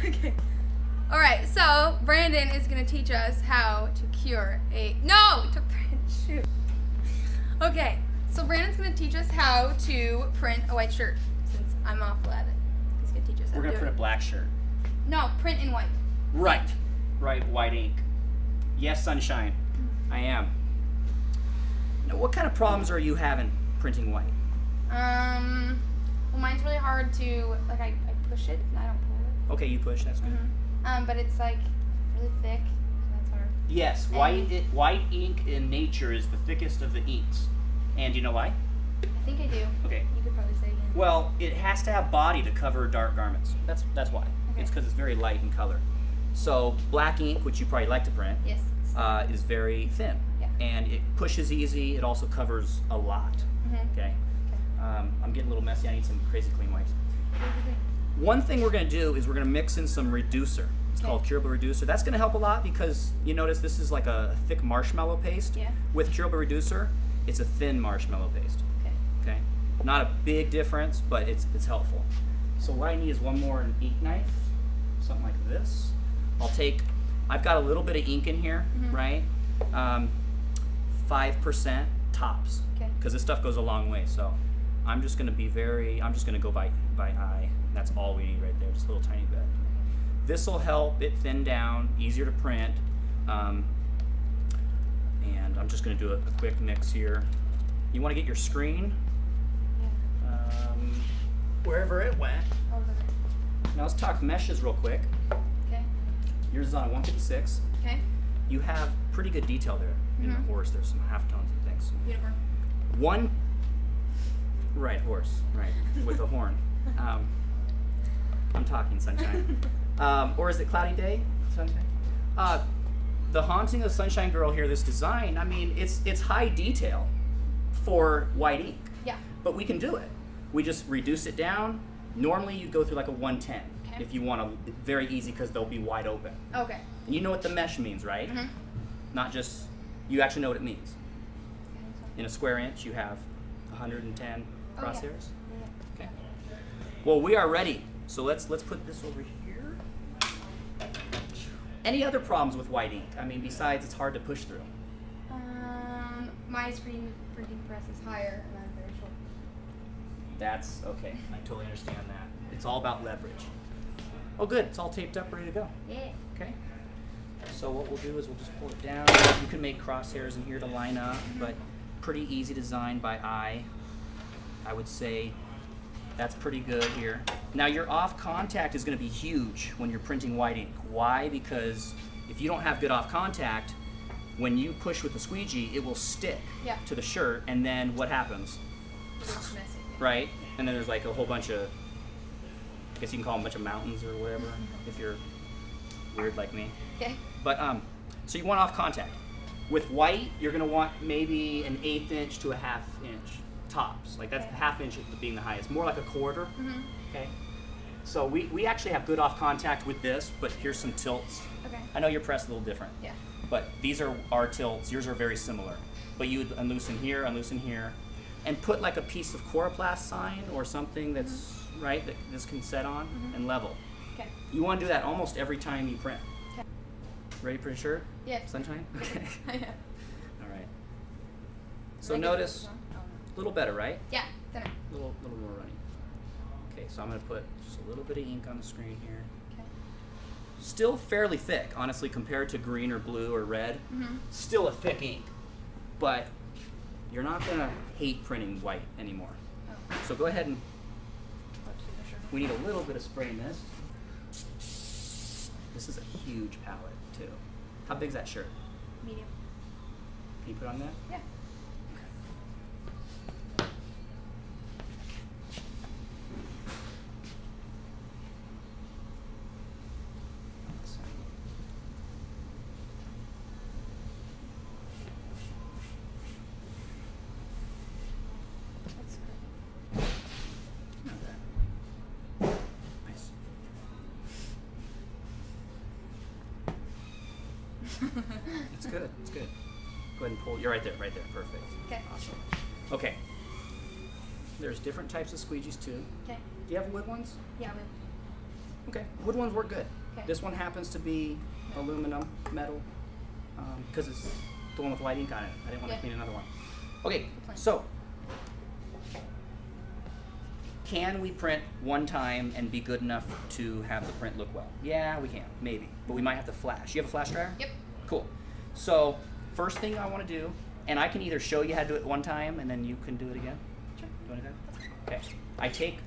Okay. All right. So Brandon is gonna teach us how to cure a to print. Shoot. Okay. So Brandon's gonna teach us how to print a white shirt. Since I'm awful at it, he's gonna teach us. We're gonna print a black shirt. No, print in white. Right. Right. White ink. Yes, Sunshine. I am. Now, what kind of problems are you having printing white? Well, mine's really hard to, like, I push it and I don't pull it. Okay, you push, that's good. But it's, like, really thick, so that's hard. Yes, white ink in nature is the thickest of the inks. And you know why? I think I do. Okay. You could probably say again. Well, it has to have body to cover dark garments. That's why. Okay. It's because it's very light in color. So black ink, which you probably like to print, yes, is very thin. Yeah. And it pushes easy. It also covers a lot. Okay. I'm getting a little messy. I need some crazy clean wipes. One thing we're going to do is we're going to mix in some reducer. It's called curable reducer. That's going to help a lot because you notice this is like a thick marshmallow paste. Yeah. With curable reducer, it's a thin marshmallow paste. Okay. Not a big difference, but it's helpful. So what I need is one more ink knife, something like this. I've got a little bit of ink in here, right? 5% tops, because this stuff goes a long way. So I'm just going to go by eye. That's all we need right there, just a little tiny bit. This will help it thin down, easier to print. And I'm just going to do a quick mix here. You want to get your screen wherever it went. Now let's talk meshes real quick. Okay. Yours is on a 156. Okay. You have pretty good detail there in the horse. There's some halftones and things. Unicorn. Horse, right, with a horn. I'm talking Sunshine. Or is it Cloudy Day? Sunshine. The Haunting of Sunshine Girl here, this design, I mean, it's high detail for white ink. Yeah. But we can do it. We just reduce it down. Normally you'd go through like a 110 if you want to, very easy because they'll be wide open. Okay. And you know what the mesh means, right? Not just, you actually know what it means. In a square inch you have 110 crosshairs. Okay. Well, we are ready. So let's put this over here. Any other problems with white ink? I mean, besides it's hard to push through. My screen printing press is higher and I'm very short. That's okay. I totally understand that. It's all about leverage. Oh, good. It's all taped up, ready to go. Yeah. Okay. So what we'll do is we'll just pull it down. You can make crosshairs in here to line up, but pretty easy design by eye. I would say that's pretty good here. Now your off contact is going to be huge when you're printing white ink. Why? Because if you don't have good off contact, when you push with the squeegee, it will stick to the shirt, and then what happens? It's messy. Right? And then there's like a whole bunch of, I guess you can call them a bunch of mountains or whatever, if you're weird like me. Okay. But, so you want off contact. With white, you're going to want maybe an 1/8 inch to a 1/2 inch tops. Like that's 1/2 inch being the highest. More like a quarter. Okay. So we actually have good off contact with this, but here's some tilts. Okay. I know your press is a little different. Yeah. But these are our tilts. Yours are very similar. But you would unloosen here, and put like a piece of coroplast sign or something that's right that this can set on and level. Okay. You want to do that almost every time you print. Okay. Ready for the shirt? Yeah. Sunshine? Okay. Yeah. All right. So notice a little better, right? Yeah. Thinner. A little more runny. Okay, so I'm going to put just a little bit of ink on the screen here. Okay. Still fairly thick, honestly, compared to green or blue or red. Still a thick ink, but you're not going to hate printing white anymore. Oh. So go ahead and, we need a little bit of spray in this. This is a huge palette too. How big is that shirt? Medium. Can you put it on that? Yeah. It's good. It's good. Go ahead and pull. You're right there. Right there. Perfect. Okay. Awesome. Okay. There's different types of squeegees too. Okay. Do you have wood ones? Yeah. Okay, wood ones work good. Okay. This one happens to be aluminum, metal, because it's the one with white ink on it. I didn't want to clean another one. Okay, so can we print one time and be good enough to have the print look well? Yeah, we can, maybe, but we might have to flash. You have a flash dryer? Yep. Cool. So first thing I want to do, and I can either show you how to do it one time and then you can do it again. Sure. Do you want to do it? Okay. I take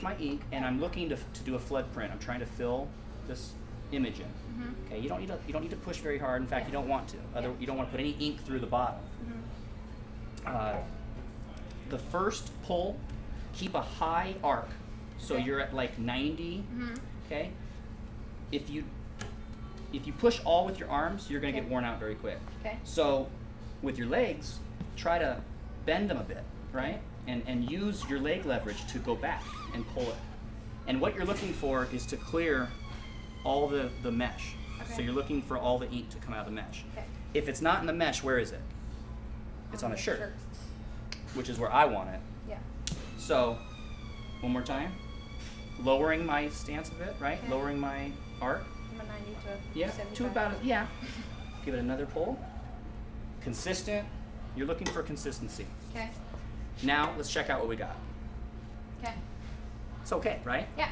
my ink and I'm looking to do a flood print. I'm trying to fill this image in. Mm-hmm. Okay. You don't need to push very hard. In fact, you don't want to. You don't want to put any ink through the bottom. Mm-hmm. The first pull, keep a high arc, so you're at like 90. Mm-hmm. Okay. If you push all with your arms, you're going to get worn out very quick. Okay. So with your legs, try to bend them a bit, right? And use your leg leverage to go back and pull it. And what you're looking for is to clear all the mesh. Okay. So you're looking for all the ink to come out of the mesh. Okay. If it's not in the mesh, where is it? It's on the shirt, which is where I want it. Yeah. So, one more time. Lowering my stance a bit, right? Okay. Lowering my arc. From a 90 to Yeah, 75. to about, yeah. Give it another pull. Consistent. You're looking for consistency. Okay. Now, let's check out what we got. Okay. It's okay, right? Yeah.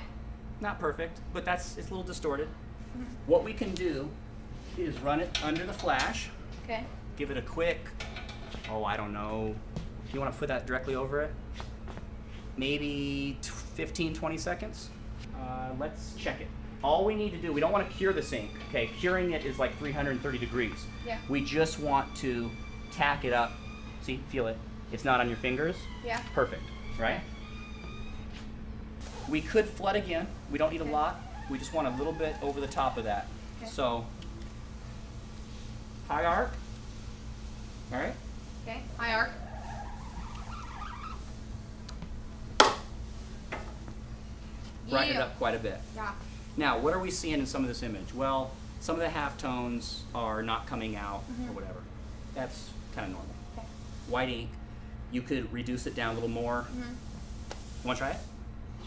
Not perfect, but it's a little distorted. Mm-hmm. What we can do is run it under the flash. Okay. Give it a quick, I don't know. Do you want to put that directly over it? Maybe 15, 20 seconds. Let's check it. All we need to do, we don't want to cure this ink. Okay, curing it is like 330 degrees. Yeah. We just want to tack it up. See, feel it. It's not on your fingers. Yeah. Perfect, right? We could flood again. We don't need a lot. We just want a little bit over the top of that. Okay. So, high arc. All right. Okay. High arc. Brighten it up quite a bit. Yeah. Now, what are we seeing in some of this image? Well, some of the halftones are not coming out or whatever. That's kind of normal. Okay. White ink, you could reduce it down a little more. Mm-hmm. You want to try it?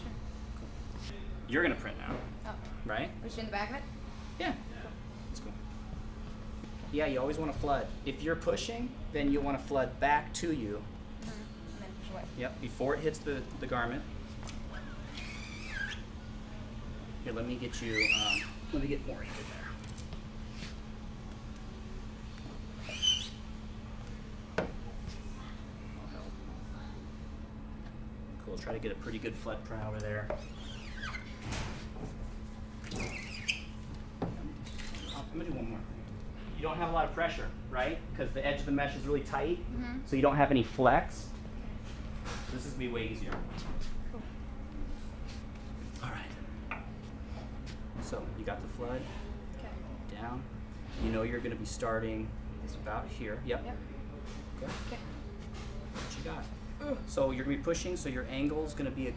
Sure. Cool. You're going to print now, Oh. right? Which in the back of it? Yeah. That's cool. Yeah, you always want to flood. If you're pushing, then you want to flood back to you. Mm-hmm. And then push away. Yep, before it hits the garment. Here, let me get you, let me get more ink in there. Cool, try to get a pretty good flood print over there. I'm gonna do one more. You don't have a lot of pressure, right? Because the edge of the mesh is really tight, so you don't have any flex. So this is gonna be way easier. Cool. All right. So you got the flood Okay. down. You know you're going to be starting about here. Yep. Yep. Good. Okay. What you got? So you're going to be pushing. So your angle is going to be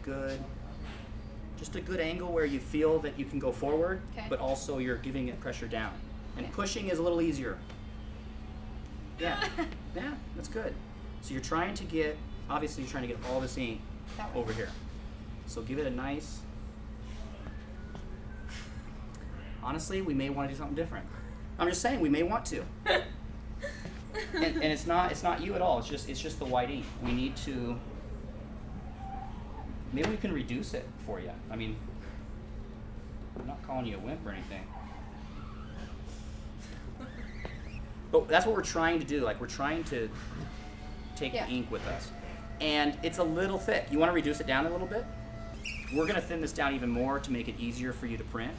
just a good angle where you feel that you can go forward, Okay. but also you're giving it pressure down. And Okay. pushing is a little easier. Yeah. Yeah. That's good. So you're trying to get. Obviously, you're trying to get all this ink That way. over here. So give it a nice. Honestly, we may want to do something different. I'm just saying we may want to. and it's not you at all. It's just the white ink. We need to. Maybe we can reduce it for you. I mean, I'm not calling you a wimp or anything. But that's what we're trying to do. Like we're trying to take the ink with us. And it's a little thick. You want to reduce it down a little bit? We're going to thin this down even more to make it easier for you to print.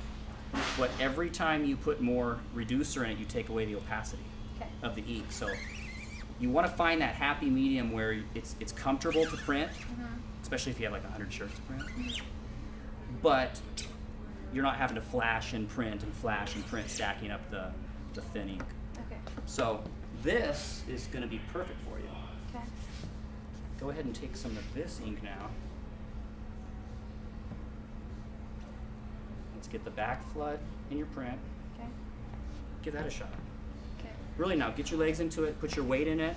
But every time you put more reducer in it, you take away the opacity of the ink. So you want to find that happy medium where it's comfortable to print, especially if you have like 100 shirts to print. But you're not having to flash and print, stacking up the thin ink. Okay. So this is going to be perfect for you. Okay. Go ahead and take some of this ink now. Let's get the back flood in your print. Okay. Give that a shot. Okay. Really now, get your legs into it, put your weight in it.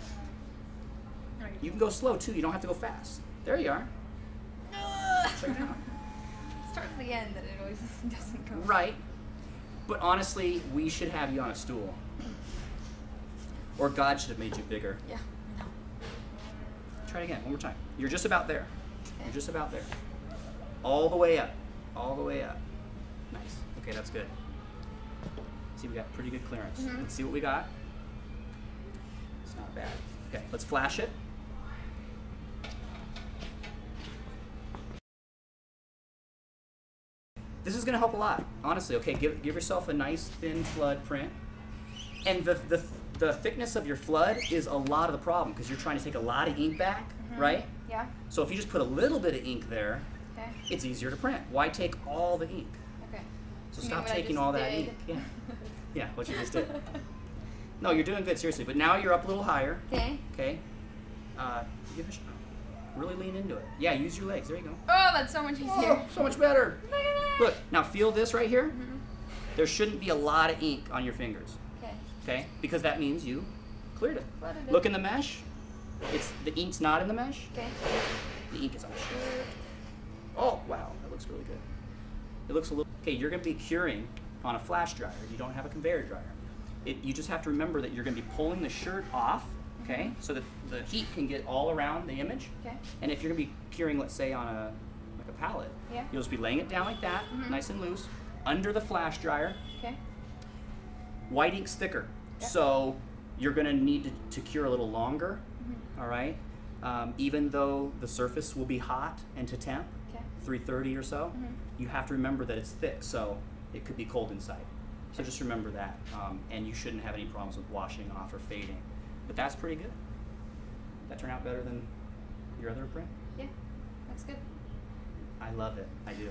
You can go slow too, you don't have to go fast. There you are. Check it out. Start from the the end that it always doesn't go. Right. But honestly, we should have you on a stool. Or God should have made you bigger. Yeah, I know. Try it again, one more time. You're just about there. Okay. You're just about there. All the way up. All the way up. Nice. Okay, that's good. See, we got pretty good clearance. Mm-hmm. Let's see what we got. It's not bad. Okay, let's flash it. This is going to help a lot, honestly. Okay, give yourself a nice thin flood print. And the thickness of your flood is a lot of the problem because you're trying to take a lot of ink back, right? Yeah. So if you just put a little bit of ink there, Okay. it's easier to print. Why take all the ink? Okay. So You mean stop what I taking just all that did? ink. Yeah. Yeah, what you just did. No, you're doing good, seriously. But now you're up a little higher. Okay. Okay. Give it a shot. Really lean into it. Yeah, use your legs. There you go. Oh, that's so much easier. Oh, so much better. Look at that. Look, now feel this right here. Mm-hmm. There shouldn't be a lot of ink on your fingers. Okay. Okay? Because that means you cleared it. Flooded it. Look in the mesh. The ink's not in the mesh. Okay. The ink is on the shirt. Oh, wow. That looks really good. It looks a little... Okay, you're going to be curing on a flash dryer. You don't have a conveyor dryer. You just have to remember that you're going to be pulling the shirt off, okay, so that the heat can get all around the image. Okay. And if you're going to be curing, let's say, on a palette, Yeah. you'll just be laying it down like that, nice and loose, under the flash dryer. Okay. White ink's thicker, so you're going to need to cure a little longer, all right? Even though the surface will be hot and to temp, 330 or so, you have to remember that it's thick, so it could be cold inside. So just remember that, and you shouldn't have any problems with washing off or fading. But that's pretty good. That turned out better than your other print? Yeah, that's good. I love it. I do.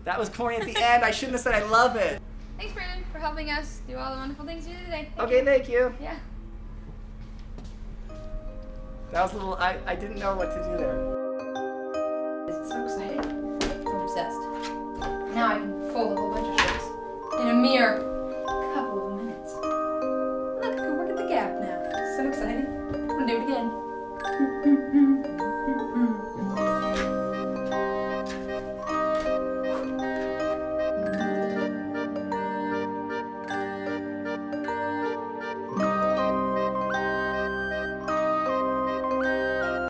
That was corny at the end. I shouldn't have said I love it. Thanks, Brandon, for helping us do all the wonderful things you did today. Thank you. Yeah. That was a little, I didn't know what to do there. It's so exciting. I'm obsessed. Now I can fold a whole bunch of shirts in a mirror.